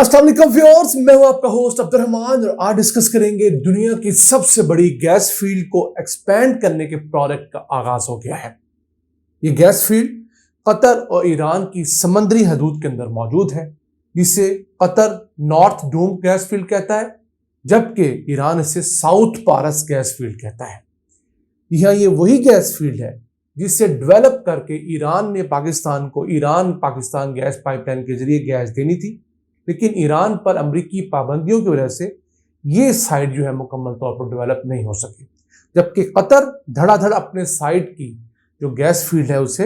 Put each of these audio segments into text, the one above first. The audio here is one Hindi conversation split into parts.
अस्सलाम वालेकुम व्यूअर्स, मैं हूं आपका होस्ट अब्दुर्रहमान और आज डिस्कस करेंगे दुनिया की सबसे बड़ी गैस फील्ड को एक्सपेंड करने के प्रोजेक्ट का आगाज हो गया है। ये गैस फील्ड कतर और ईरान की समंदरी हदूद के अंदर मौजूद है, जिसे Qatar north Doom gas field कहता है, जबकि ईरान इसे साउथ पारस गैस फील्ड कहता है। यह ये वही गैस फील्ड है जिसे डेवलप करके ईरान ने पाकिस्तान को ईरान पाकिस्तान गैस पाइपलाइन के जरिए गैस देनी थी, लेकिन ईरान पर अमरीकी पाबंदियों की वजह से ये साइट जो है मुकम्मल तौर पर डेवलप नहीं हो सकी, जबकि कतर धड़ाधड़ अपने साइट की जो गैस फील्ड है उसे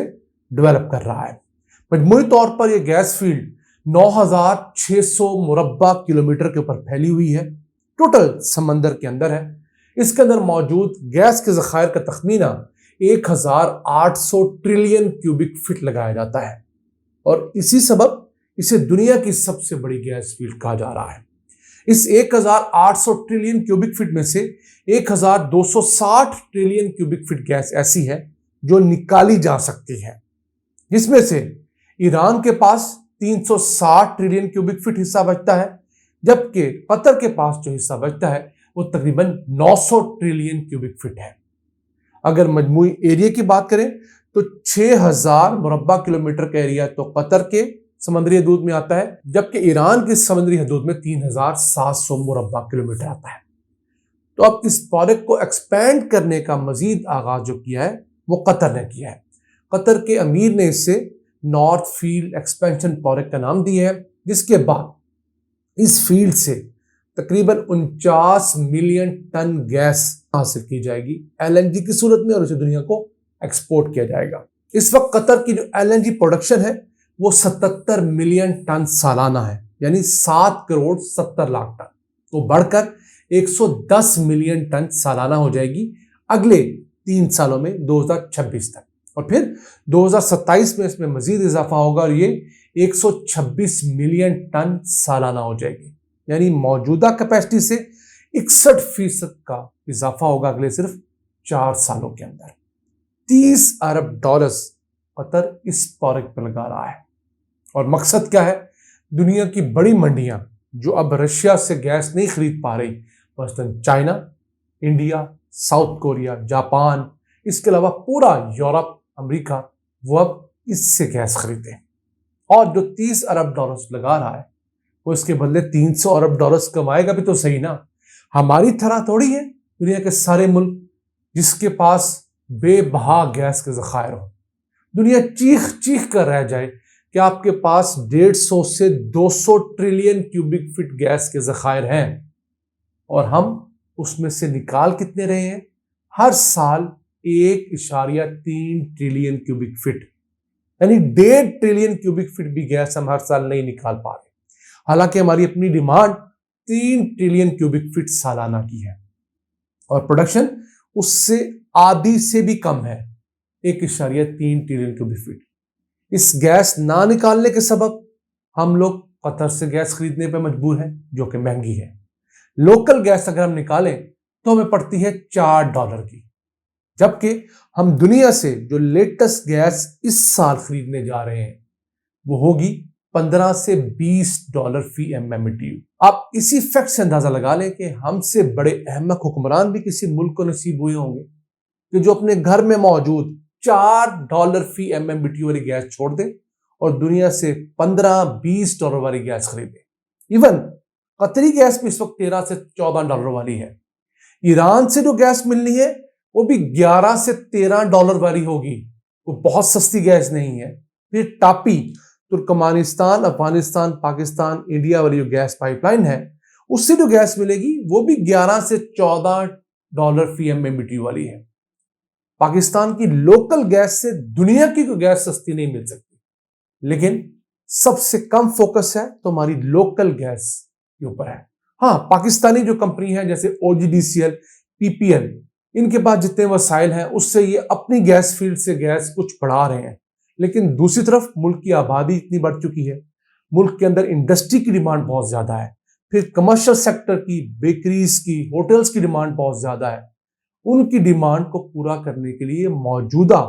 डेवलप कर रहा है। मजमूई तौर पर यह गैस फील्ड 9,600 मुरब्बा किलोमीटर के ऊपर फैली हुई है, टोटल समंदर के अंदर है। इसके अंदर मौजूद गैस के ज़खायर का तखमीना 1,800 ट्रिलियन क्यूबिक फीट लगाया जाता है और इसी सबब इसे दुनिया की सबसे बड़ी गैस फील्ड कहा जा रहा है। इस 1,800 ट्रिलियन क्यूबिक फीट में से 1,260 ट्रिलियन क्यूबिक फीट गैस ऐसी है जो निकाली जा सकती है, जिसमें से ईरान के पास 360 ट्रिलियन क्यूबिक फीट हिस्सा बचता है, जबकि कतर के पास जो हिस्सा बचता है वो तकरीबन 900 ट्रिलियन क्यूबिक फीट है। अगर मजमूई एरिया की बात करें तो 6,000 मुरब्बा किलोमीटर का एरिया तो कतर के समुद्री हदूद में आता है, जबकि ईरान की समुद्री हदूद में 3,700 मुरब्बा किलोमीटर आता है। तो अब इस प्रोजेक्ट को एक्सपेंड करने का मजीद आगाज जो किया है वो कतर ने किया है। कतर के अमीर ने इसे नॉर्थ फील्ड एक्सपेंशन प्रोजेक्ट का नाम दिया है, जिसके बाद इस फील्ड से तकरीबन 49 मिलियन टन गैस हासिल की जाएगी एलएनजी की सूरत में और उसे दुनिया को एक्सपोर्ट किया जाएगा। इस वक्त कतर की जो एलएनजी प्रोडक्शन है वो 77 मिलियन टन सालाना है, यानी 7 करोड़ 70 लाख टन, तो बढ़कर 110 मिलियन टन सालाना हो जाएगी अगले 3 सालों में 2026 तक, और फिर 2027 में इसमें मजीद इजाफा होगा और ये 126 मिलियन टन सालाना हो जाएगी, यानी मौजूदा कैपेसिटी से 61% का इजाफा होगा अगले सिर्फ 4 सालों के अंदर। 30 अरब डॉलर्स कतर इस प्रोजेक्ट पर लगा रहा है और मकसद क्या है? दुनिया की बड़ी मंडियां जो अब रशिया से गैस नहीं खरीद पा रही, मसलन China, India, south Korea, Japan, इसके अलावा पूरा यूरोप, अमेरिका, वो अब इससे गैस खरीदें। और जो 30 अरब डॉलर्स लगा रहा है वो इसके बदले 300 अरब डॉलर्स कमाएगा भी तो सही ना। हमारी तरह थोड़ी है दुनिया के सारे मुल्क जिसके पास बेबहा गैस के ज़खायर हो। दुनिया चीख चीख कर रह जाए कि आपके पास 150 से 200 ट्रिलियन क्यूबिक फीट गैस के ज़खायर हैं और हम उसमें से निकाल कितने रहे हैं? हर साल 1.3 ट्रिलियन क्यूबिक फीट, यानी 1.5 ट्रिलियन क्यूबिक फीट भी गैस हम हर साल नहीं निकाल पा रहे। हालांकि हमारी अपनी डिमांड 3 ट्रिलियन क्यूबिक फीट सालाना की है और प्रोडक्शन उससे आधी से भी कम है, 1.3 ट्रिलियन क्यूबिक फीट। इस गैस ना निकालने के सबब हम लोग कतर से गैस खरीदने पर मजबूर हैं, जो कि महंगी है। लोकल गैस अगर हम निकालें तो हमें पड़ती है $4 की, जबकि हम दुनिया से जो लेटेस्ट गैस इस साल खरीदने जा रहे हैं वो होगी $15 से $20 फी MMBTU। आप इसी फैक्ट से अंदाजा लगा लें कि हमसे बड़े अहमक हुक्मरान भी किसी मुल्क को नसीब हुए होंगे कि जो अपने घर में मौजूद $4 फी MMBTU वाली गैस छोड़ दे और दुनिया से $15-20 वाली गैस खरीदे। इवन कतरी गैस भी इस वक्त $13 से $14 वाली है। ईरान से जो गैस मिलनी है वो भी $11 से $13 वाली होगी, वो बहुत सस्ती गैस नहीं है। फिर टापी तुर्कमानिस्तान, अफगानिस्तान, पाकिस्तान, इंडिया वाली जो गैस पाइपलाइन है उससे जो गैस मिलेगी वो भी $11 से $14 फी MMBTU वाली है। पाकिस्तान की लोकल गैस से दुनिया की कोई गैस सस्ती नहीं मिल सकती, लेकिन सबसे कम फोकस है तो हमारी लोकल गैस के ऊपर है। हाँ, पाकिस्तानी जो कंपनी है जैसे OGDCL, PPL, इनके पास जितने वसाइल हैं उससे ये अपनी गैस फील्ड से गैस कुछ बढ़ा रहे हैं, लेकिन दूसरी तरफ मुल्क की आबादी इतनी बढ़ चुकी है, मुल्क के अंदर इंडस्ट्री की डिमांड बहुत ज्यादा है, फिर कमर्शियल सेक्टर की, बेकरीज की, होटल्स की डिमांड बहुत ज्यादा है। उनकी डिमांड को पूरा करने के लिए मौजूदा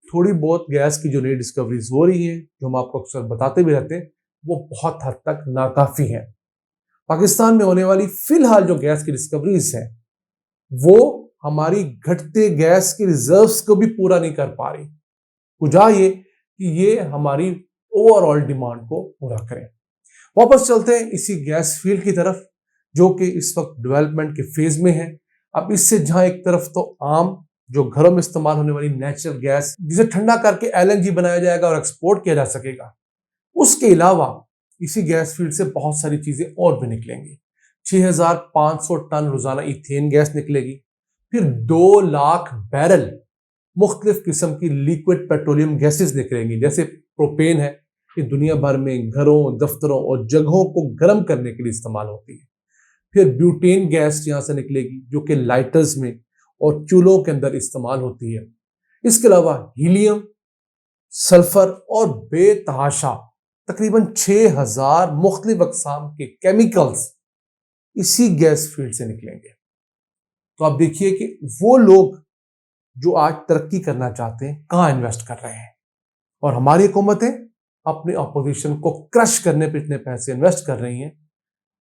थोड़ी बहुत गैस की जो नई डिस्कवरीज हो रही हैं, जो हम आपको अक्सर बताते भी रहते हैं, वो बहुत हद तक नाकाफी हैं। पाकिस्तान में होने वाली फिलहाल जो गैस की डिस्कवरीज है वो हमारी घटते गैस की रिजर्व्स को भी पूरा नहीं कर पा रही। वजह ये कि ये हमारी ओवरऑल डिमांड को पूरा करें। वापस चलते हैं इसी गैस फील्ड की तरफ जो कि इस वक्त डेवलपमेंट के फेज में है। अब इससे जहां एक तरफ तो आम जो घरों में इस्तेमाल होने वाली नेचुरल गैस जिसे ठंडा करके एलएनजी बनाया जाएगा और एक्सपोर्ट किया जा सकेगा, उसके अलावा इसी गैस फील्ड से बहुत सारी चीजें और भी निकलेंगी। 6500 टन रोजाना इथेन गैस निकलेगी, फिर 2 लाख बैरल मुख्तलिफ किस्म की लिक्विड पेट्रोलियम गैसेस निकलेंगी, जैसे प्रोपेन है, ये दुनिया भर में घरों, दफ्तरों और जगहों को गर्म करने के लिए इस्तेमाल होती है। फिर ब्यूटेन गैस यहां से निकलेगी जो कि लाइटर्स में और चूल्हों के अंदर इस्तेमाल होती है। इसके अलावा हीलियम, सल्फर और बेतहाशा तकरीबन 6000 मुख्तलिफ अक़साम के केमिकल्स इसी गैस फील्ड से निकलेंगे। तो आप देखिए कि वो लोग जो आज तरक्की करना चाहते हैं कहां इन्वेस्ट कर रहे हैं, और हमारी हुकूमतें अपने अपोजिशन को क्रश करने पे इतने पैसे इन्वेस्ट कर रही हैं।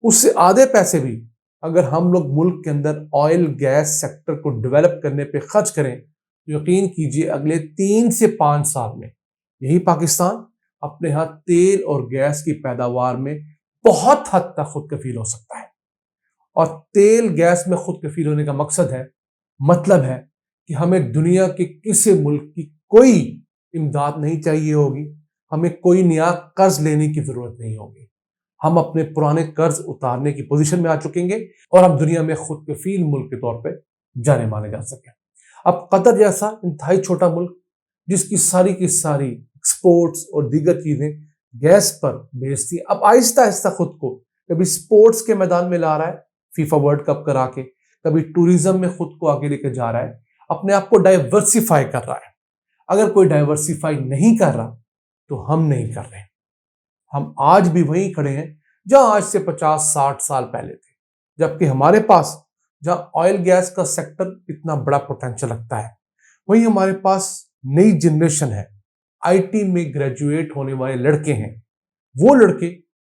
उससे आधे पैसे भी अगर हम लोग मुल्क के अंदर ऑयल गैस सेक्टर को डेवलप करने पे खर्च करें तो यकीन कीजिए अगले 3 से 5 साल में यही पाकिस्तान अपने यहाँ तेल और गैस की पैदावार में बहुत हद तक खुद कफील हो सकता है। और तेल गैस में खुद कफील होने का मतलब है कि हमें दुनिया के किसी मुल्क की कोई इमदाद नहीं चाहिए होगी, हमें कोई नया कर्ज लेने की जरूरत नहीं होगी। हम अपने पुराने कर्ज उतारने की पोजीशन में आ चुकेंगे और हम दुनिया में खुद कफील मुल्क के तौर पे जाने माने जा सके। अब कतर जैसा इंतहाई छोटा मुल्क जिसकी सारी की सारी एक्सपोर्ट्स और दीगर चीजें गैस पर बेचती है, अब आहिस्ता आहिस्ता खुद को कभी स्पोर्ट्स के मैदान में ला रहा है, फीफा वर्ल्ड कप करा के, कभी टूरिज्म में खुद को आगे लेकर जा रहा है, अपने आप को डाइवर्सिफाई कर रहा है। अगर कोई डाइवर्सिफाई नहीं कर रहा तो हम नहीं कर रहे। हम आज भी वहीं खड़े हैं जहां आज से 50-60 साल पहले थे, जबकि हमारे पास जहां ऑयल गैस का सेक्टर इतना बड़ा पोटेंशियल लगता है, वहीं हमारे पास नई जनरेशन है, आईटी में ग्रेजुएट होने वाले लड़के हैं। वो लड़के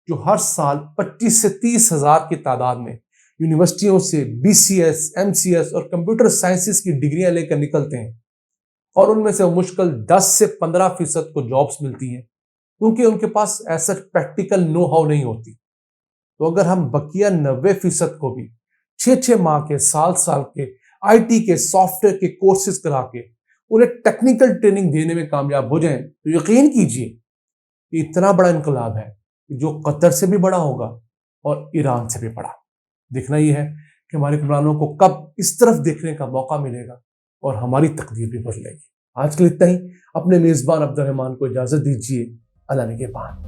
जो हर साल 25 से 30 हजार की तादाद में यूनिवर्सिटियों से बीसीएस, एमसीएस और कंप्यूटर साइंसेस की डिग्रियां लेकर निकलते हैं, और उनमें से मुश्किल 10 से 15% को जॉब्स मिलती हैं क्योंकि उनके पास ऐसा प्रैक्टिकल नो हाउ नहीं होती। तो अगर हम बकिया 90% को भी 6-6 माह के, साल के आईटी के, सॉफ्टवेयर के कोर्सेज करा के उन्हें टेक्निकल ट्रेनिंग देने में कामयाब हो जाएं तो यकीन कीजिए कि इतना बड़ा इनकलाब है जो कतर से भी बड़ा होगा और ईरान से भी बड़ा। देखना ही है कि हमारे हुक्मरानों को कब इस तरफ देखने का मौका मिलेगा और हमारी तकदीर भी बदलेगी। आज के लिए इतना ही। अपने मेजबान अब्दुल रहमान को इजाजत दीजिए। अल्लाह निगहबान।